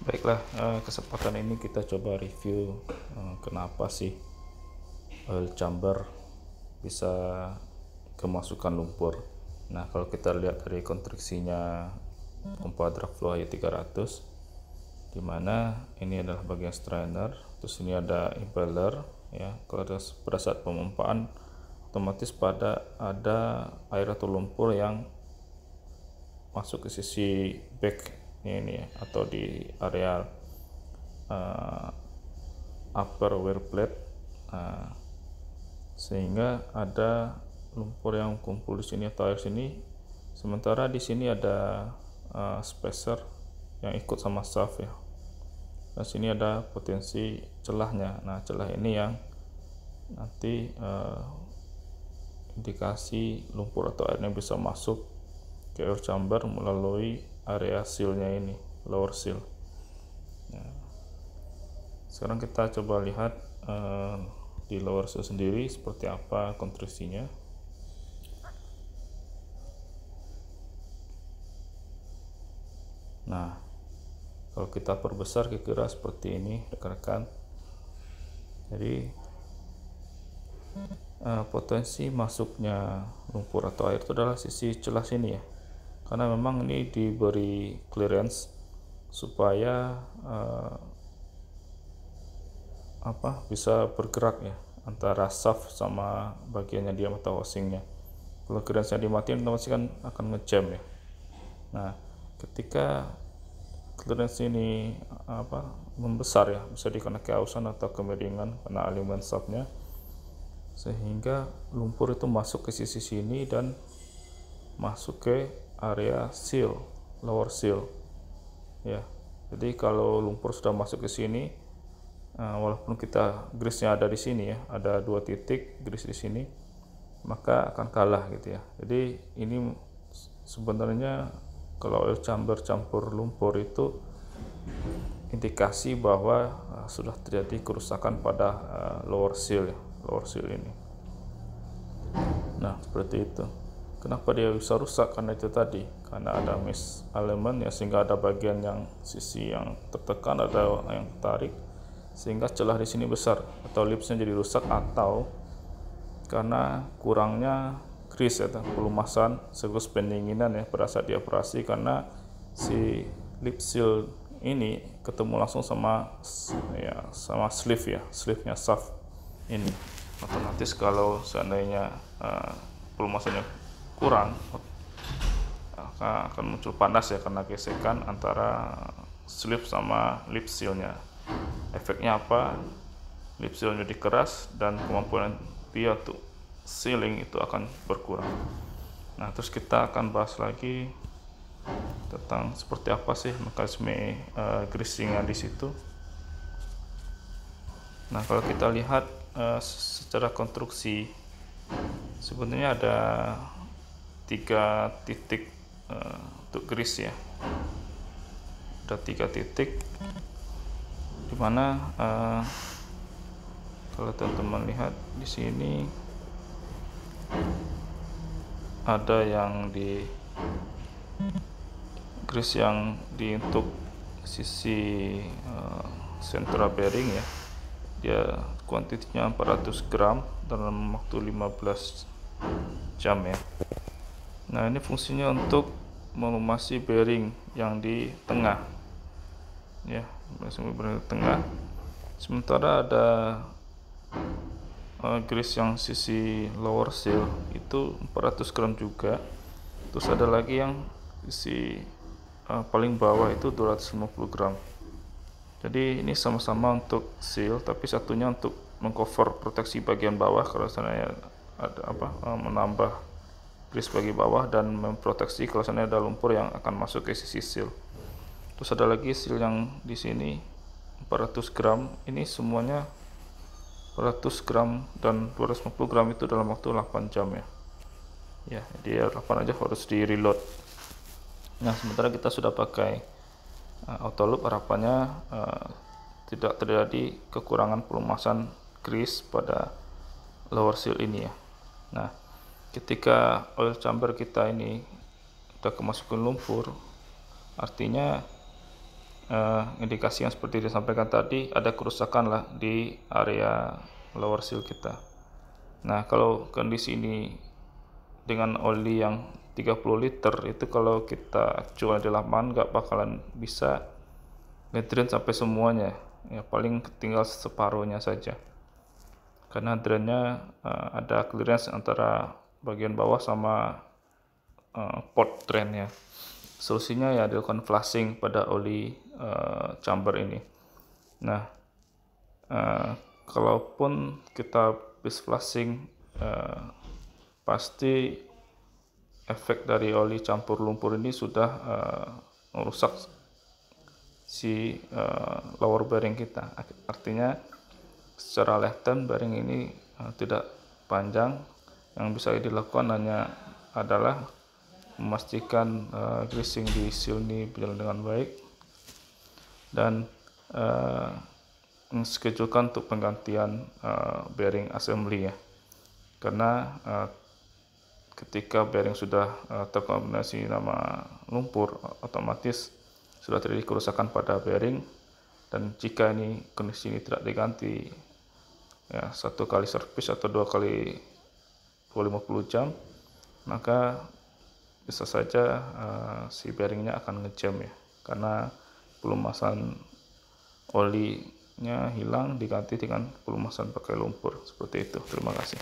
Baiklah, kesempatan ini kita coba review kenapa sih oil chamber bisa kemasukan lumpur. Nah, kalau kita lihat dari konstruksinya pompa drag flow HY300, di mana ini adalah bagian strainer, terus ini ada impeller ya. Kalau pada saat pemompaan otomatis ada air atau lumpur yang masuk ke sisi back ini ya, atau di area upper wear plate, sehingga ada lumpur yang kumpul di sini atau air sini. Sementara di sini ada spacer yang ikut sama shaft ya. Nah, sini ada potensi celahnya. Nah, celah ini yang nanti indikasi lumpur atau airnya bisa masuk ke air chamber melalui area sealnya ini, lower seal. Nah, sekarang kita coba lihat di lower seal sendiri seperti apa konstruksinya. Nah, kalau kita perbesar kira-kira seperti ini rekan-rekan. Jadi potensi masuknya lumpur atau air itu adalah sisi celah sini ya, karena memang ini diberi clearance supaya bisa bergerak ya antara shaft sama bagiannya diam atau housingnya. Kalau clearance nya dimatiin otomatis kan akan ngejam ya. Nah, ketika clearance ini membesar ya, bisa dikena keausan atau kemiringan karena alignment shaftnya, sehingga lumpur itu masuk ke sisi sini dan masuk ke area seal, lower seal ya. Jadi kalau lumpur sudah masuk ke sini, walaupun kita grease-nya ada di sini ya, ada 2 titik grease di sini, maka akan kalah gitu ya. Jadi ini sebenarnya kalau oil chamber campur lumpur itu indikasi bahwa sudah terjadi kerusakan pada lower seal ya, lower seal ini. Nah, seperti itu. Kenapa dia bisa rusak? Karena itu tadi, karena ada misalignment ya, sehingga ada bagian yang sisi yang tertekan, ada yang tarik, sehingga celah di sini besar, atau lipsnya jadi rusak, atau karena kurangnya grease atau pelumasan sekaligus pendinginan ya pada saat dioperasi, karena si lip seal ini ketemu langsung sama sleeve ya, sleeve-nya shaft ini. Otomatis kalau seandainya pelumasannya kurang, akan muncul panas ya karena gesekan antara sleeve sama lip seal-nya. Efeknya apa? Lip seal-nya dikeras dan kemampuan dia untuk sealing itu akan berkurang. Nah, terus kita akan bahas lagi tentang seperti apa sih mekanisme greasing-nya di situ. Nah, kalau kita lihat secara konstruksi, sebenarnya ada 3 titik untuk grease ya. Ada 3 titik, dimana kalau teman-teman lihat di sini ada yang di grease yang di untuk sisi central bearing ya, dia kuantitinya 400 gram dalam waktu 15 jam ya. Nah, ini fungsinya untuk melumasi bearing yang di tengah ya, bearing di tengah. Sementara ada grease yang sisi lower seal itu 400 gram juga. Terus ada lagi yang sisi paling bawah itu 250 gram. Jadi ini sama-sama untuk seal, tapi satunya untuk mengcover proteksi bagian bawah kalau seandainya ada menambah grease bagi bawah, dan memproteksi kalau seandainya ada lumpur yang akan masuk ke sisi seal. Terus ada lagi seal yang di sini 400 gram. Ini semuanya 400 gram dan 250 gram itu dalam waktu 8 jam ya. Ya, jadi 8 aja harus di reload. Nah, sementara kita sudah pakai auto loop, harapannya tidak terjadi kekurangan pelumasan grease pada lower seal ini ya. Nah, ketika oil chamber kita ini udah kemasukan lumpur, artinya indikasi yang seperti disampaikan tadi, ada kerusakan lah di area lower seal kita. Nah, kalau kondisi ini dengan oli yang 30 liter itu, kalau kita jual di lapangan nggak bakalan bisa ngedrain sampai semuanya ya, paling tinggal separuhnya saja, karena drainnya ada clearance antara bagian bawah sama port drainnya. Solusinya ya dilakukan flushing pada oli chamber ini. Nah, kalaupun kita habis flushing, pasti efek dari oli campur lumpur ini sudah merusak si lower bearing kita. Artinya secara lifetime bearing ini tidak panjang. Yang bisa dilakukan hanya adalah memastikan greasing di seal ini berjalan dengan baik, dan menschedulekan untuk penggantian bearing assembly ya, karena ketika bearing sudah terkontaminasi nama lumpur, otomatis sudah terjadi kerusakan pada bearing, dan jika ini kondisi ini tidak diganti ya, 1 kali servis atau 2 kali 50 jam, maka bisa saja si bearingnya akan ngejam ya, karena pelumasan olinya hilang diganti dengan pelumasan pakai lumpur. Seperti itu. Terima kasih.